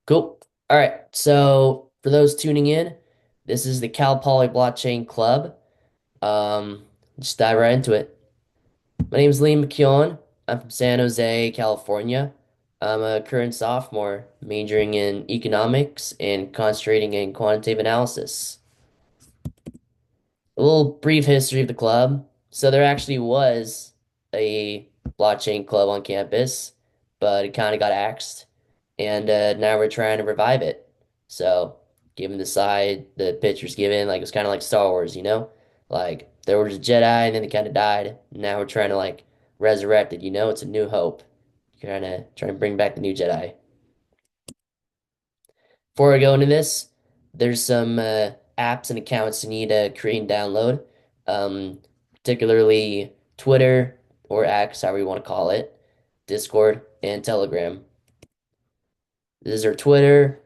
Cool. All right. So for those tuning in, this is the Cal Poly Blockchain Club. Um, just dive right into it. My name is Liam McKeown. I'm from San Jose, California. I'm a current sophomore, majoring in economics and concentrating in quantitative analysis. A little brief history of the club. So there actually was a blockchain club on campus, but it kind of got axed, and now we're trying to revive it. So, given the side the picture's given, like it's kind of like Star Wars, like there was a Jedi and then they kind of died. Now we're trying to like resurrect it. It's a new hope. Trying to bring back the new Jedi. Before I go into this, there's some apps and accounts you need to create and download, particularly Twitter or X, however you want to call it, Discord, and Telegram. This is our Twitter.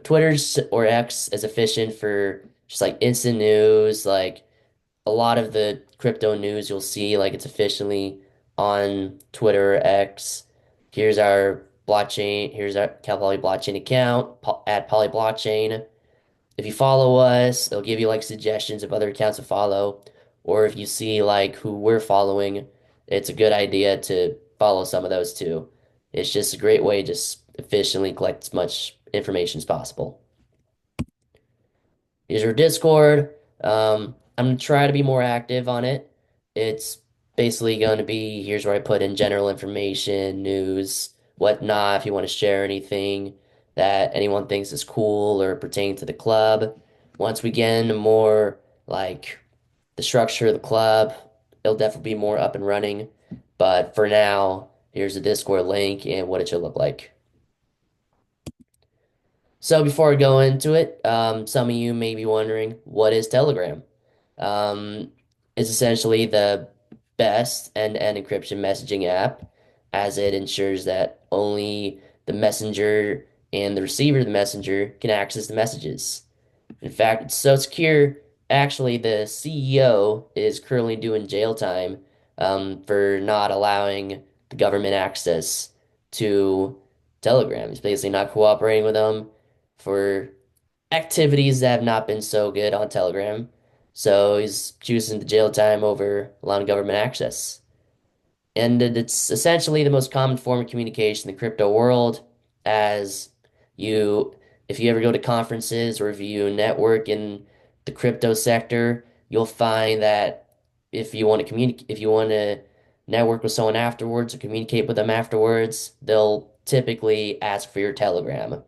Twitter's or X is efficient for just like instant news, like a lot of the crypto news you'll see like it's efficiently on Twitter or X. Here's our Cal Poly blockchain account at Polyblockchain. If you follow us, it'll give you like suggestions of other accounts to follow. Or if you see like who we're following, it's a good idea to follow some of those too. It's just a great way to just efficiently collect as much information as possible. Here's our Discord. I'm gonna try to be more active on it. It's basically going to be here's where I put in general information, news, whatnot, if you want to share anything that anyone thinks is cool or pertaining to the club. Once we get into more like the structure of the club, it'll definitely be more up and running. But for now, here's the Discord link and what it should look like. So before I go into it, some of you may be wondering, what is Telegram? Um, it's essentially the best end-to-end encryption messaging app, as it ensures that only the messenger and the receiver of the messenger can access the messages. In fact, it's so secure, actually, the CEO is currently doing jail time for not allowing the government access to Telegram. He's basically not cooperating with them for activities that have not been so good on Telegram. So he's choosing the jail time over allowing government access. And it's essentially the most common form of communication in the crypto world, as you, if you ever go to conferences or if you network in the crypto sector, you'll find that if you want to network with someone afterwards or communicate with them afterwards, they'll typically ask for your Telegram.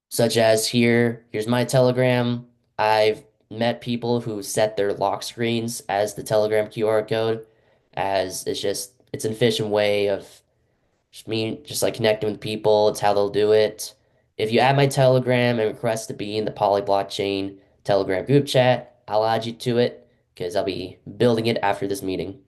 Such as here's my Telegram. I've met people who set their lock screens as the Telegram QR code, as it's an efficient way of just like connecting with people. It's how they'll do it. If you add my Telegram and request to be in the Poly Blockchain Telegram group chat, I'll add you to it because I'll be building it after this meeting.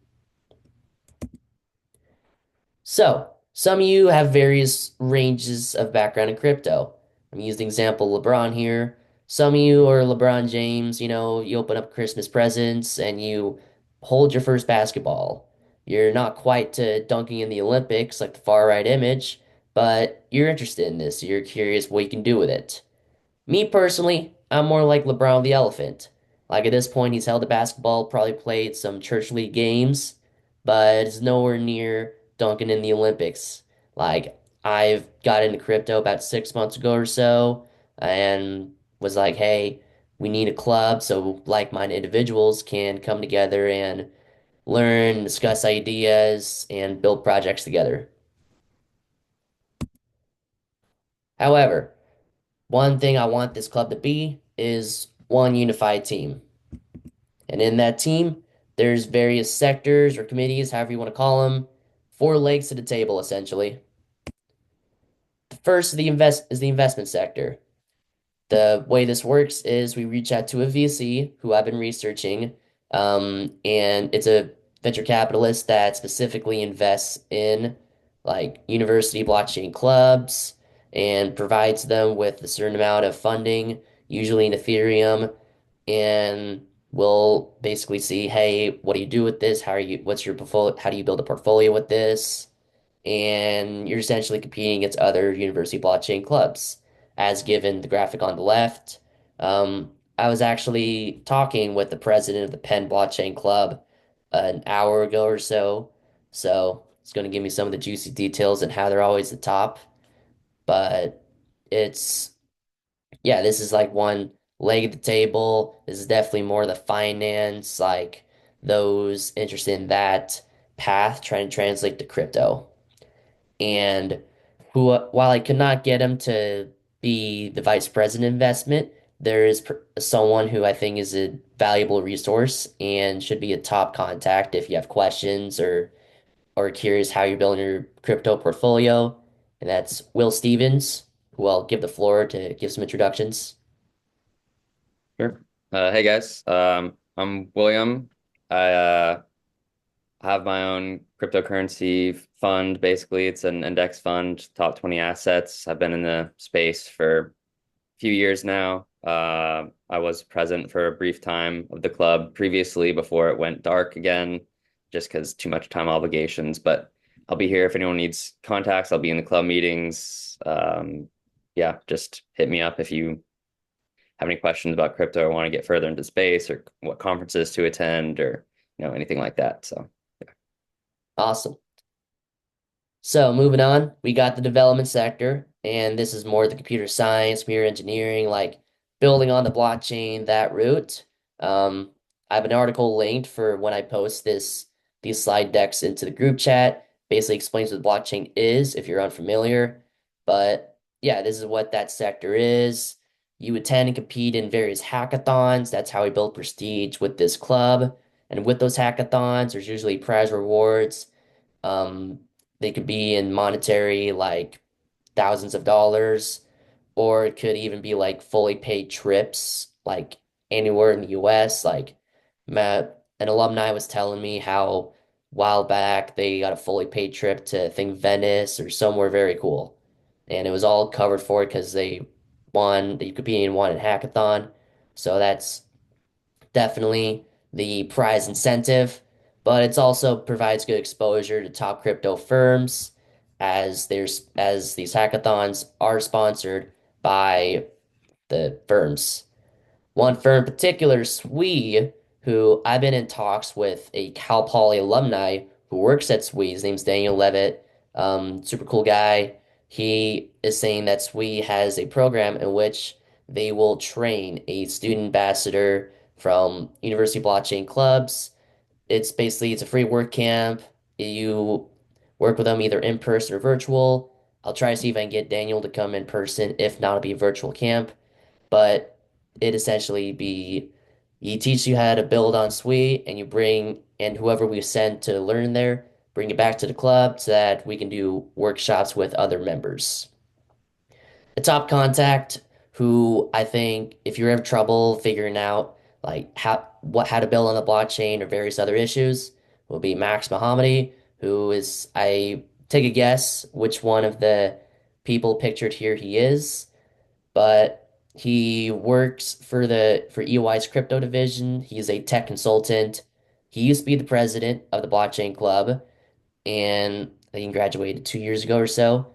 So, some of you have various ranges of background in crypto. I'm using the example LeBron here. Some of you are LeBron James, you open up Christmas presents and you hold your first basketball. You're not quite to dunking in the Olympics like the far right image, but you're interested in this. You're curious what you can do with it. Me personally, I'm more like LeBron the Elephant. Like at this point, he's held a basketball, probably played some church league games, but is nowhere near dunking in the Olympics. Like I've got into crypto about 6 months ago or so, and was like, hey, we need a club so like-minded individuals can come together and learn, discuss ideas, and build projects together. However, one thing I want this club to be is one unified team. And in that team, there's various sectors or committees, however you want to call them, four legs to the table, essentially. The first is the investment sector. The way this works is we reach out to a VC who I've been researching, and it's a venture capitalist that specifically invests in like university blockchain clubs and provides them with a certain amount of funding, usually in Ethereum, and we'll basically see, hey, what do you do with this? What's your portfolio? How do you build a portfolio with this? and you're essentially competing against other university blockchain clubs, as given the graphic on the left. I was actually talking with the president of the Penn Blockchain Club an hour ago or so, so it's going to give me some of the juicy details and how they're always the top. But it's yeah, this is like one leg of the table. This is definitely more the finance, like those interested in that path, trying to translate to crypto. And who, while I could not get him to be the vice president investment, there is someone who I think is a valuable resource and should be a top contact if you have questions or curious how you're building your crypto portfolio. And that's Will Stevens, who I'll give the floor to give some introductions. Sure. Hey guys, I'm William. I have my own cryptocurrency fund. Basically, it's an index fund, top 20 assets. I've been in the space for a few years now. I was present for a brief time of the club previously before it went dark again, just because too much time obligations. But I'll be here if anyone needs contacts. I'll be in the club meetings. Yeah, just hit me up if you have any questions about crypto or want to get further into space or what conferences to attend or anything like that. So yeah. Awesome. So moving on, we got the development sector, and this is more the computer science, computer engineering, like building on the blockchain, that route. I have an article linked for when I post these slide decks into the group chat. Basically explains what blockchain is if you're unfamiliar. But yeah, this is what that sector is. You attend and compete in various hackathons. That's how we build prestige with this club. And with those hackathons, there's usually prize rewards. Um, they could be in monetary, like thousands of dollars, or it could even be like fully paid trips, like anywhere in the US. Like, an alumni was telling me how a while back they got a fully paid trip to, I think, Venice or somewhere very cool. And it was all covered for it because they competed in one hackathon. So that's definitely the prize incentive, but it's also provides good exposure to top crypto firms as these hackathons are sponsored by the firms. One firm in particular, SWE, who I've been in talks with a Cal Poly alumni who works at SWE. His name's Daniel Levitt. Super cool guy. He is saying that SWE has a program in which they will train a student ambassador from university blockchain clubs. It's a free work camp. You work with them either in person or virtual. I'll try to see if I can get Daniel to come in person. If not, it'll be a virtual camp, but it essentially be he teaches you how to build on Suite, and you bring and whoever we send to learn there, bring it back to the club so that we can do workshops with other members. A top contact who I think if you're having trouble figuring out like how to build on the blockchain or various other issues will be Max Mohammadi, who is I take a guess which one of the people pictured here he is, but he works for EY's crypto division. He's a tech consultant. He used to be the president of the Blockchain Club, and I think he graduated 2 years ago or so.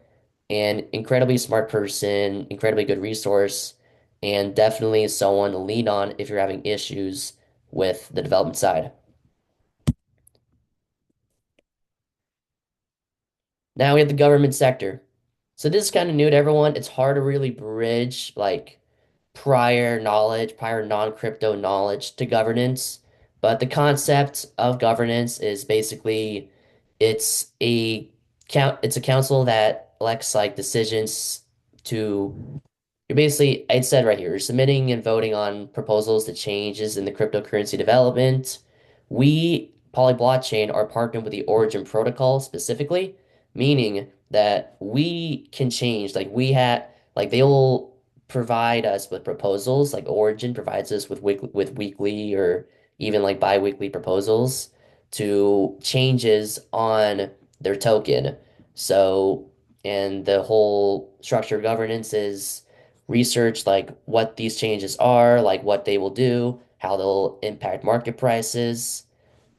And incredibly smart person, incredibly good resource, and definitely someone to lean on if you're having issues with the development side. Now we have the government sector. So this is kind of new to everyone. It's hard to really bridge like prior knowledge, prior non-crypto knowledge to governance. But the concept of governance is basically it's a council that elects like decisions to you're basically, it said right here, you're submitting and voting on proposals to changes in the cryptocurrency development. We, Polyblockchain, are partnered with the Origin Protocol specifically, meaning that we can change, like they'll provide us with proposals, like Origin provides us with weekly or even like bi-weekly proposals to changes on their token. So, and the whole structure of governance is research like what these changes are, like what they will do, how they'll impact market prices.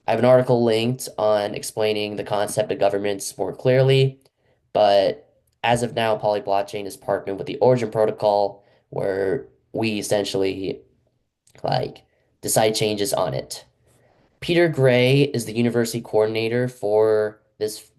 I have an article linked on explaining the concept of governments more clearly, but as of now, Polyblockchain is partnered with the Origin Protocol, where we essentially like decide changes on it. Peter Gray is the university coordinator for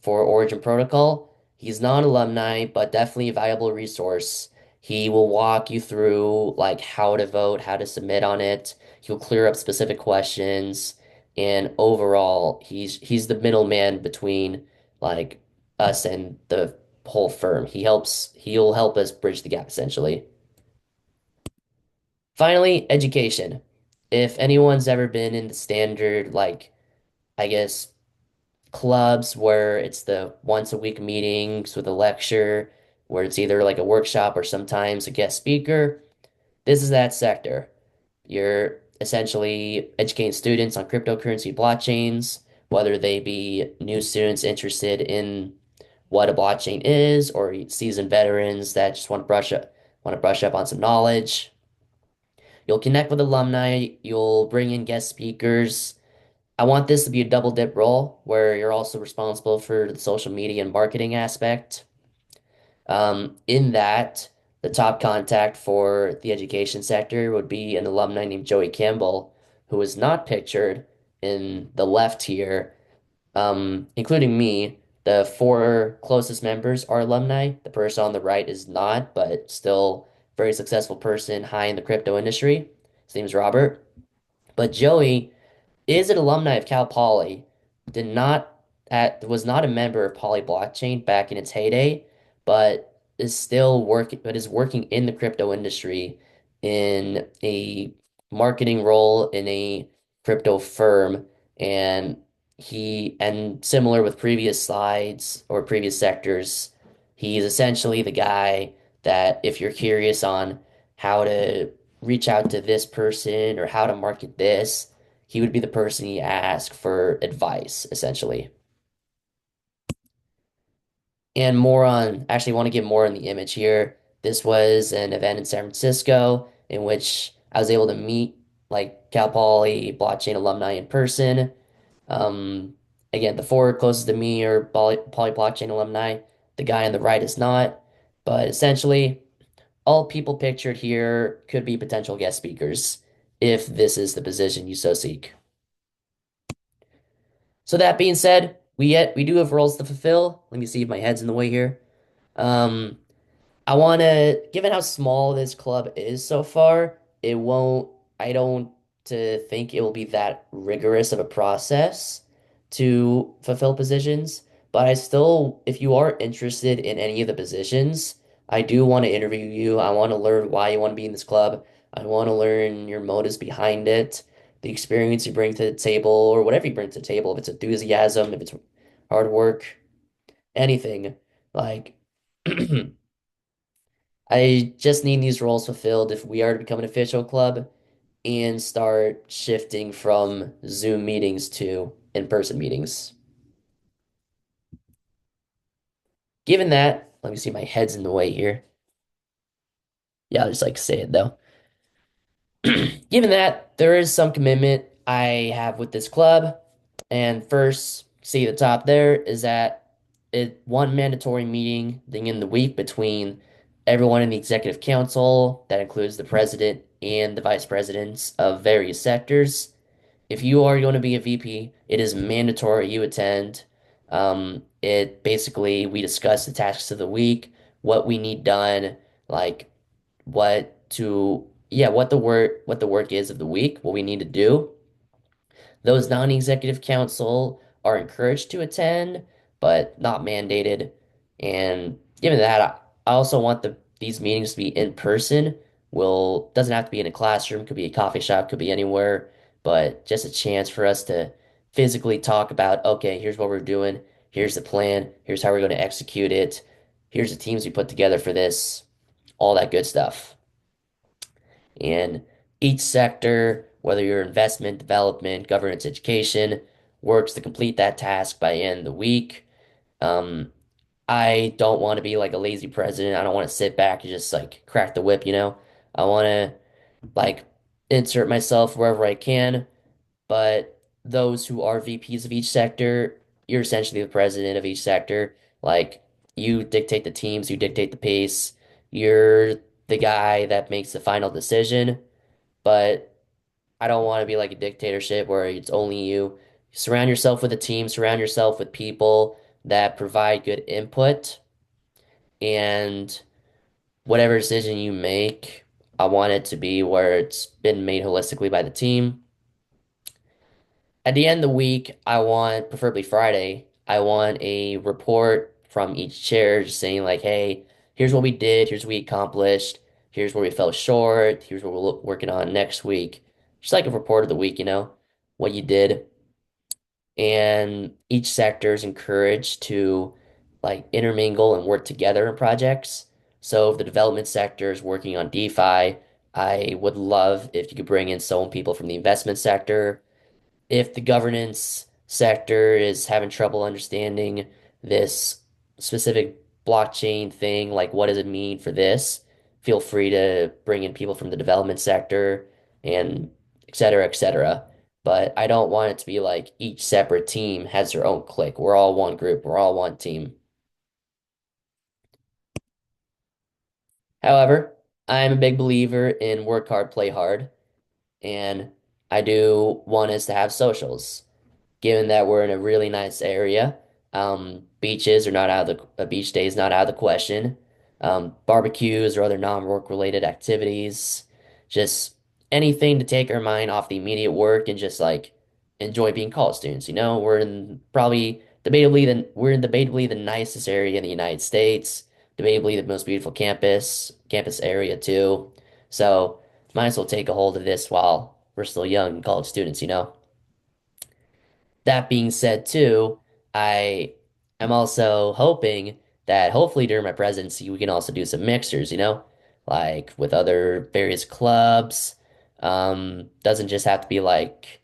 Origin Protocol. He's non-alumni, but definitely a valuable resource. He will walk you through like how to vote, how to submit on it. He'll clear up specific questions, and overall, he's the middleman between like us and the whole firm. He'll help us bridge the gap essentially. Finally, education. If anyone's ever been in the standard like I guess clubs where it's the once a week meetings with a lecture, where it's either like a workshop or sometimes a guest speaker. This is that sector. You're essentially educating students on cryptocurrency blockchains, whether they be new students interested in what a blockchain is, or seasoned veterans that just want to brush up on some knowledge. You'll connect with alumni, you'll bring in guest speakers. I want this to be a double dip role where you're also responsible for the social media and marketing aspect. In that, the top contact for the education sector would be an alumni named Joey Campbell, who is not pictured in the left here, including me. The four closest members are alumni. The person on the right is not, but still very successful person, high in the crypto industry. His name is Robert. But Joey is an alumni of Cal Poly, did not was not a member of Poly Blockchain back in its heyday, but is working in the crypto industry in a marketing role in a crypto firm, and similar with previous slides or previous sectors, he's essentially the guy that if you're curious on how to reach out to this person or how to market this, he would be the person you ask for advice, essentially. And actually, want to give more on the image here. This was an event in San Francisco in which I was able to meet like Cal Poly blockchain alumni in person. Um, Again, the four closest to me are Poly blockchain alumni. The guy on the right is not, but essentially, all people pictured here could be potential guest speakers if this is the position you so seek. So that being said, we do have roles to fulfill. Let me see if my head's in the way here. Um, I want to, given how small this club is so far, I don't think it will be that rigorous of a process to fulfill positions. But if you are interested in any of the positions, I do want to interview you. I want to learn why you want to be in this club. I want to learn your motives behind it, the experience you bring to the table, or whatever you bring to the table. If it's enthusiasm, if it's hard work, anything. Like, I just need these roles fulfilled if we are to become an official club and start shifting from Zoom meetings to in-person meetings. Given that, let me see, my head's in the way here. Yeah, I'll just like say it though. Given that, there is some commitment I have with this club. And first, see the top there is that one mandatory meeting thing in the week between everyone in the executive council, that includes the president and the vice presidents of various sectors. If you are going to be a VP, it is mandatory you attend. It basically we discuss the tasks of the week, what we need done, like what the work is of the week, what we need to do. Those non-executive council are encouraged to attend, but not mandated. And given that, I also want these meetings to be in person. Will doesn't have to be in a classroom, could be a coffee shop, could be anywhere, but just a chance for us to physically talk about, okay, here's what we're doing, here's the plan, here's how we're going to execute it, here's the teams we put together for this, all that good stuff. And each sector, whether you're investment, development, governance, education, works to complete that task by the end of the week. Um, I don't want to be like a lazy president. I don't want to sit back and just like crack the whip, you know? I want to like insert myself wherever I can, but those who are VPs of each sector, you're essentially the president of each sector. Like you dictate the teams, you dictate the pace. You're the guy that makes the final decision, but I don't want to be like a dictatorship where it's only you. Surround yourself with a team, surround yourself with people that provide good input, and whatever decision you make, I want it to be where it's been made holistically by the team. At the end of the week, I want, preferably Friday, I want a report from each chair just saying like, hey, here's what we did, here's what we accomplished, here's where we fell short, here's what we're working on next week. Just like a report of the week, what you did. And each sector is encouraged to like intermingle and work together in projects. So if the development sector is working on DeFi, I would love if you could bring in some people from the investment sector. If the governance sector is having trouble understanding this specific blockchain thing, like what does it mean for this, feel free to bring in people from the development sector and et cetera, et cetera. But I don't want it to be like each separate team has their own clique. We're all one group, we're all one team. However, I'm a big believer in work hard, play hard, and I do want us to have socials. Given that we're in a really nice area. Beaches are not out of the beach day is not out of the question. Barbecues or other non-work related activities, just anything to take our mind off the immediate work and just like enjoy being college students. We're in debatably the nicest area in the United States, debatably the most beautiful campus area too. So might as well take a hold of this while we're still young college students. That being said, too, I am also hoping that hopefully during my presidency we can also do some mixers, like with other various clubs. Doesn't just have to be like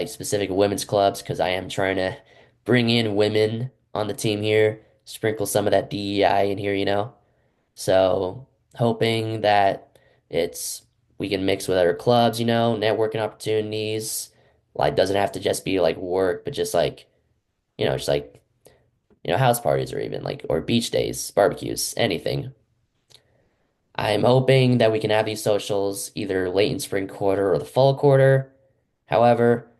specific women's clubs because I am trying to bring in women on the team here, sprinkle some of that DEI in here. So hoping that it's we can mix with other clubs, networking opportunities. Like doesn't have to just be like work, but just like, house parties or even like or beach days, barbecues, anything. I'm hoping that we can have these socials either late in spring quarter or the fall quarter. However,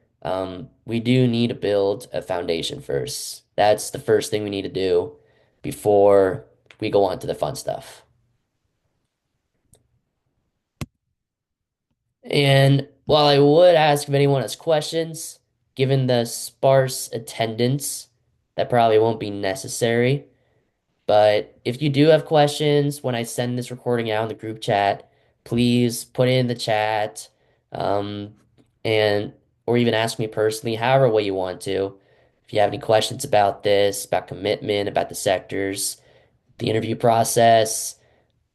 we do need to build a foundation first. That's the first thing we need to do before we go on to the fun stuff. And while I would ask if anyone has questions, given the sparse attendance, that probably won't be necessary. But if you do have questions when I send this recording out in the group chat, please put it in the chat, um, and or even ask me personally, however way you want to. If you have any questions about this, about commitment, about the sectors, the interview process,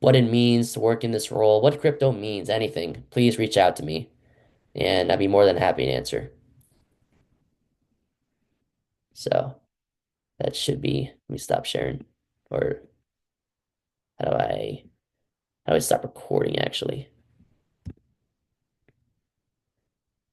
what it means to work in this role, what crypto means, anything, please reach out to me and I'd be more than happy to answer. So that should be, let me stop sharing. Or how do I stop recording actually?